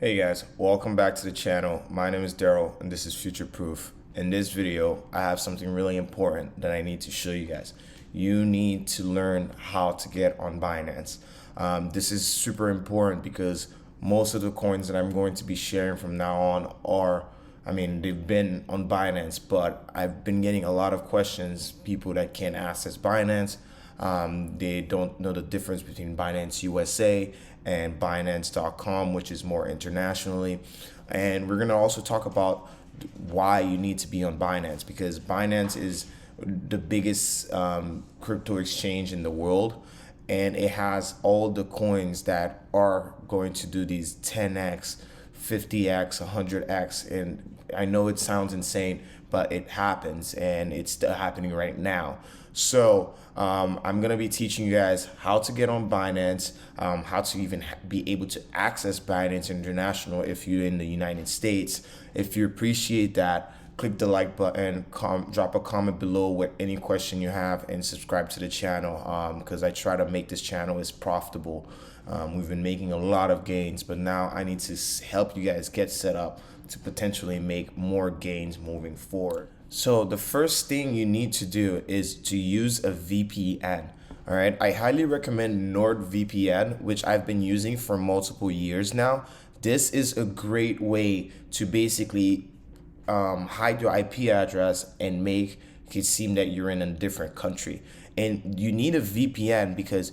Hey guys, welcome back to the channel. My name is Daryl and this is Future Proof. In this video, I have something really important that I need to show you guys. You need to learn how to get on Binance. This is super important because most of the coins that I'm going to be sharing from now on are, they've been on Binance, but I've been getting a lot of questions, people that can't access Binance. They don't know the difference between Binance USA and Binance.com, which is more internationally. And we're going to also talk about why you need to be on Binance, because Binance is the biggest crypto exchange in the world. And it has all the coins that are going to do these 10x, 50x, 100x. And I know it sounds insane, but it happens and it's still happening right now. So I'm going to be teaching you guys how to get on Binance, how to even be able to access Binance International if you're in the United States. If you appreciate that, click the like button, drop a comment below with any question you have, and subscribe to the channel because I try to make this channel as profitable. We've been making a lot of gains, but now I need to help you guys get set up to potentially make more gains moving forward. So the first thing you need to do is to use a VPN. All right, I highly recommend NordVPN, which I've been using for multiple years now. This is a great way to basically hide your IP address and make it seem that you're in a different country. And you need a VPN because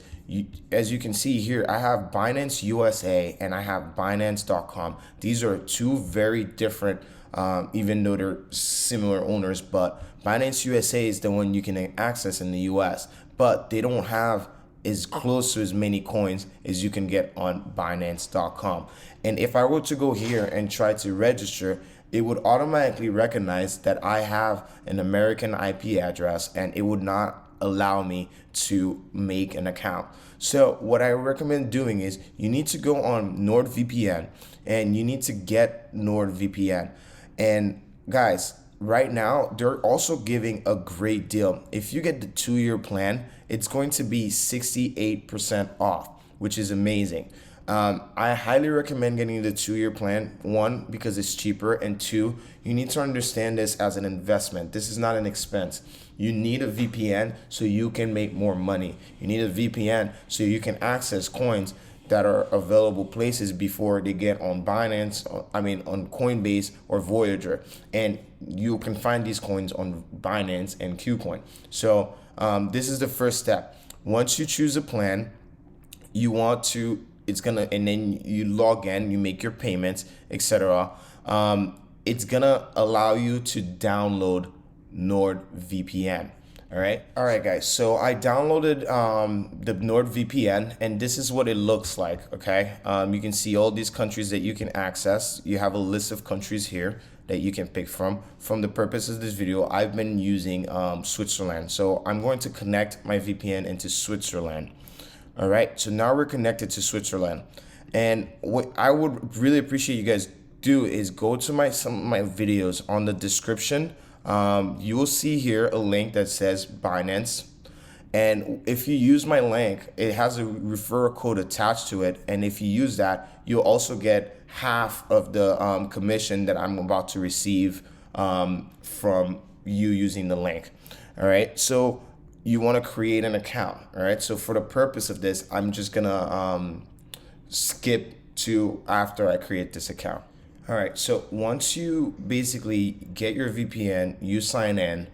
as you can see here, I have Binance USA and I have Binance.com. These are two very different, even though they're similar owners, but Binance USA is the one you can access in the US, but they don't have as close to as many coins as you can get on Binance.com. And if I were to go here and try to register, it would automatically recognize that I have an American IP address and it would not allow me to make an account. So what I recommend doing is you need to go on NordVPN and you need to get NordVPN. And guys, right now they're also giving a great deal. If you get the 2-year plan, it's going to be 68% off, which is amazing. I highly recommend getting the 2-year plan. One, because it's cheaper, and two, you need to understand this as an investment. This is not an expense. You need a VPN so you can make more money. You need a VPN so you can access coins that are available places before they get on Binance, on COINBASE or Voyager. And you can find these coins on Binance and KuCoin. So this is the first step. Once you choose a plan, you want to, and then you log in, you make your payments, etc. It's gonna allow you to download NordVPN. All right, guys. So I downloaded the NordVPN, and this is what it looks like. Okay, you can see all these countries that you can access. You have a list of countries here that you can pick from. From the purpose of this video, I've been using Switzerland, so I'm going to connect my VPN into Switzerland. All right, so now we're connected to Switzerland, and what I would really appreciate you guys do is go to some of my videos on the description. You will see here a link that says Binance, and if you use my link, it has a referral code attached to it, and if you use that, you'll also get half of the commission that I'm about to receive from you using the link. All right, so you want to create an account. All right, so for the purpose of this, I'm just gonna skip to after I create this account. All right, so once you basically get your VPN, you sign in,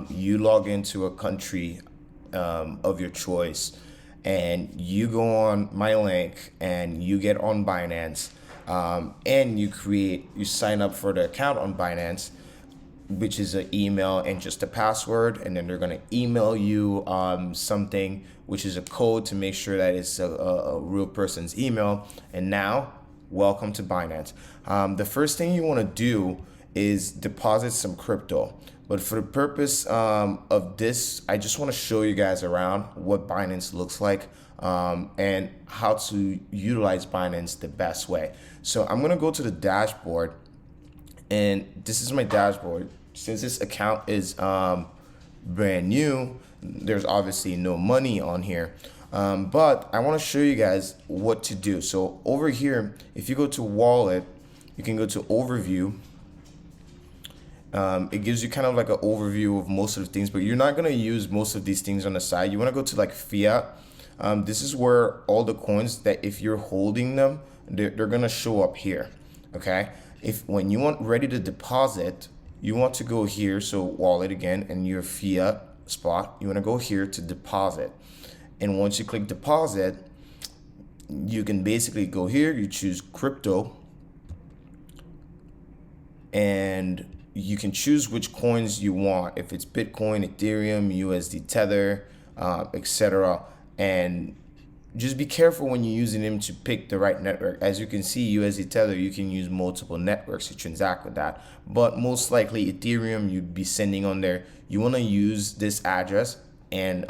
you log into a country of your choice, and you go on my link and you get on Binance, and you sign up for the account on Binance, which is an email and just a password, and then they're gonna email you something, which is a code to make sure that it's a real person's email. And now, welcome to Binance. The first thing you wanna do is deposit some crypto. But for the purpose of this, I just wanna show you guys around what Binance looks like and how to utilize Binance the best way. So I'm gonna go to the dashboard, and this is my dashboard. Since this account is brand new, there's obviously no money on here. But I want to show you guys what to do. So over here, if you go to wallet, you can go to overview. It gives you kind of like an overview of most of the things, but you're not going to use most of these things on the side. You want to go to like fiat. This is where all the coins that if you're holding them, they're going to show up here. Okay. If when you want ready to deposit, you want to go here. So wallet again, and your fiat spot, you want to go here to deposit. And once you click deposit, you can basically go here, you choose crypto, and you can choose which coins you want. If it's Bitcoin, Ethereum, USD Tether, etc. And just be careful when you're using them to pick the right network. As you can see, USD Tether, you can use multiple networks to transact with that. But most likely Ethereum, you'd be sending on there. You want to use this address and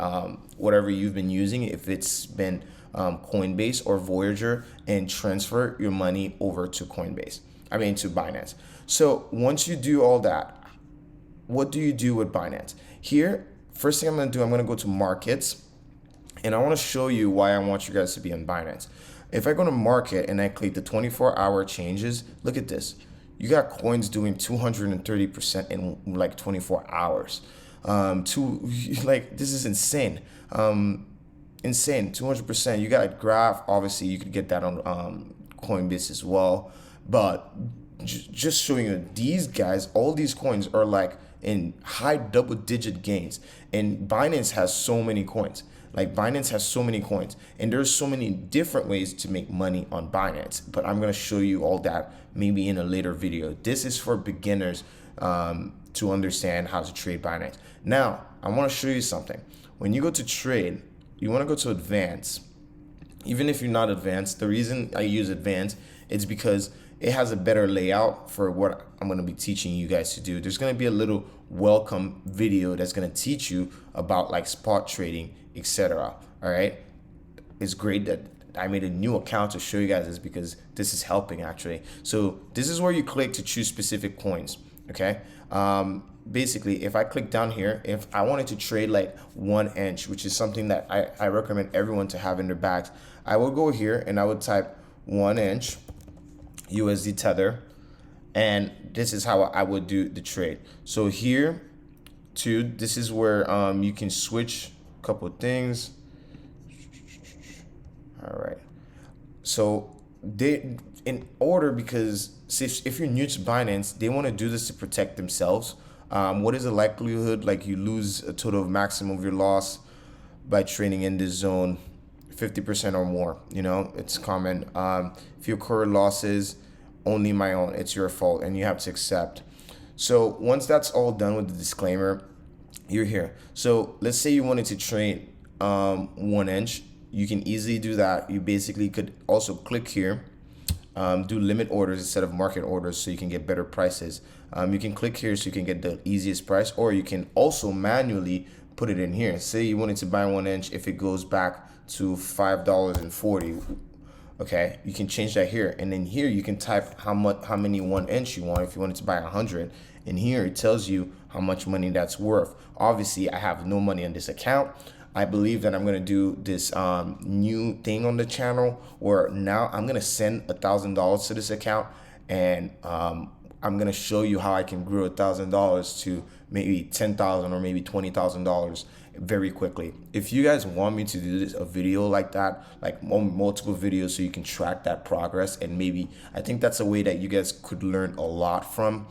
whatever you've been using, if it's been COINBASE or Voyager, and transfer your money over to COINBASE. To Binance. So once you do all that, what do you do with Binance? Here, first thing I'm going to do, I'm going to go to markets, and I want to show you why I want you guys to be on Binance. If I go to market and I click the 24-hour changes, look at this. You got coins doing 230% in like 24 hours. This is insane. Insane, 200%. You got a graph. Obviously, you could get that on COINBASE as well. But just showing you, these guys, all these coins are like in high double-digit gains. And Binance has so many coins. And there's so many different ways to make money on Binance. But I'm going to show you all that maybe in a later video. This is for beginners to understand how to trade Binance. Now, I want to show you something. When you go to trade, you want to go to advanced. Even if you're not advanced, the reason I use advanced is because it has a better layout for what I'm going to be teaching you guys to do. There's going to be a little welcome video that's going to teach you about like spot trading, etc. All right. It's great that I made a new account to show you guys this, because this is helping actually. So this is where you click to choose specific coins. Okay. Basically, if I click down here, if I wanted to trade like 1 inch, which is something that I recommend everyone to have in their bags, I would go here and I would type 1 inch USD Tether, and this is how I would do the trade. So here too, this is where you can switch a couple of things. All right, so they in order, because if you're new to Binance, they want to do this to protect themselves. What is the likelihood like you lose a total of maximum of your loss by trading in this zone? 50% or more, it's common. If you incur losses, only my own, it's your fault, and you have to accept. So once that's all done with the disclaimer, you're here. So let's say you wanted to trade 1 inch, you can easily do that. You basically could also click here, do limit orders instead of market orders, so you can get better prices. You can click here so you can get the easiest price, or you can also manually put it in here. Say you wanted to buy 1 inch, if it goes back to $5.40, okay, you can change that here, and then here you can type how many 1 inch you want. If you wanted to buy 100, and here it tells you how much money that's worth. Obviously, I have no money on this account. I believe that I'm gonna do this new thing on the channel where now I'm gonna send $1,000 to this account, and I'm gonna show you how I can grow $1,000 to maybe $10,000 or maybe $20,000 very quickly. If you guys want me to do a video like that, like multiple videos, so you can track that progress, and maybe I think that's a way that you guys could learn a lot from,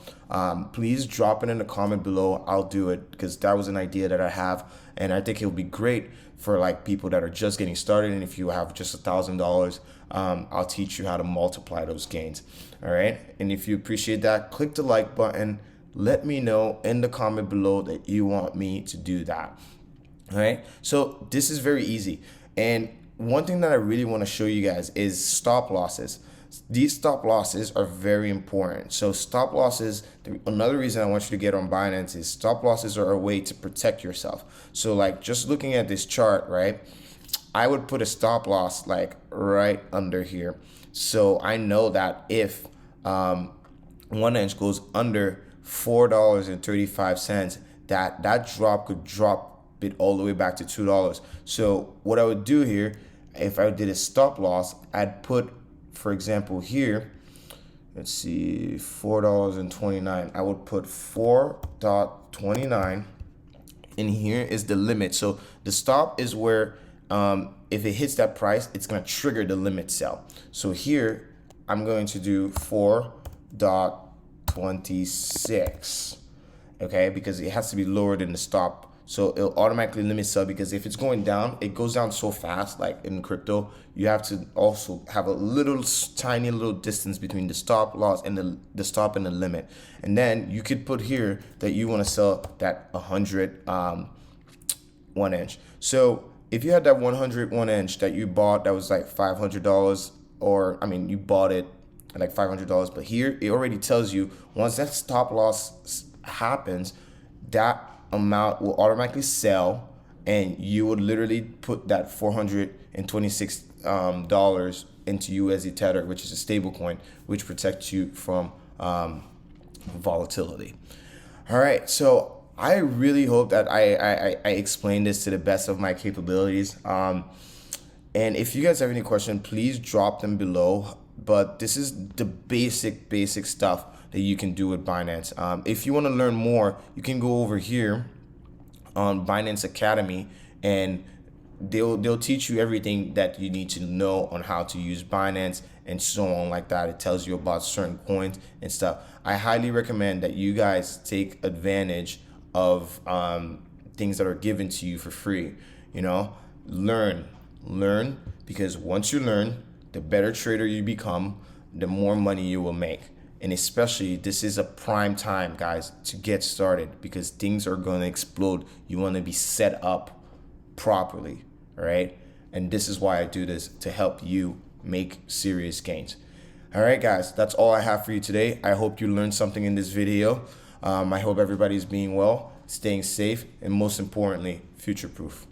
please drop it in the comment below. I'll do it, because that was an idea that I have, and I think it'll be great for like people that are just getting started. And if you have just $1,000, I'll teach you how to multiply those gains. All right, and if you appreciate that, click the like button. Let me know in the comment below that you want me to do that. All right, so this is very easy. And one thing that I really want to show you guys is stop losses. These stop losses are very important. So stop losses, another reason I want you to get on Binance is stop losses are a way to protect yourself. So like just looking at this chart, right, I would put a stop loss like right under here. So I know that if 1 inch goes under $4.35, that drop could drop it all the way back to $2. So what I would do here, if I did a stop loss, I'd put, for example, here, let's see, $4.29. I would put 4.29, and here is the limit. So the stop is where if it hits that price, it's going to trigger the limit sell. So here I'm going to do 4.26, okay, because it has to be lower than the stop. So it'll automatically limit sell, because if it's going down, it goes down so fast. Like in crypto, you have to also have a little tiny little distance between the stop loss and the stop and the limit. And then you could put here that you want to sell that 100 1 inch. So if you had that 100 1 inch that you bought, that was like $500, or I mean, you bought it at like $500, but here it already tells you once that stop loss happens, that amount will automatically sell, and you would literally put that $426 into USD Tether, which is a stable coin, which protects you from volatility. All right, so I really hope that I explained this to the best of my capabilities. And if you guys have any questions, please drop them below. But this is the basic stuff that you can do with Binance. If you want to learn more, you can go over here on Binance Academy, and they'll teach you everything that you need to know on how to use Binance and so on like that. It tells you about certain coins and stuff. I highly recommend that you guys take advantage of things that are given to you for free. You know, learn, because once you learn, the better trader you become, the more money you will make. And especially, this is a prime time, guys, to get started, because things are going to explode. You want to be set up properly, all right? And this is why I do this, to help you make serious gains. All right, guys, that's all I have for you today. I hope you learned something in this video. I hope everybody's being well, staying safe, and most importantly, future-proof.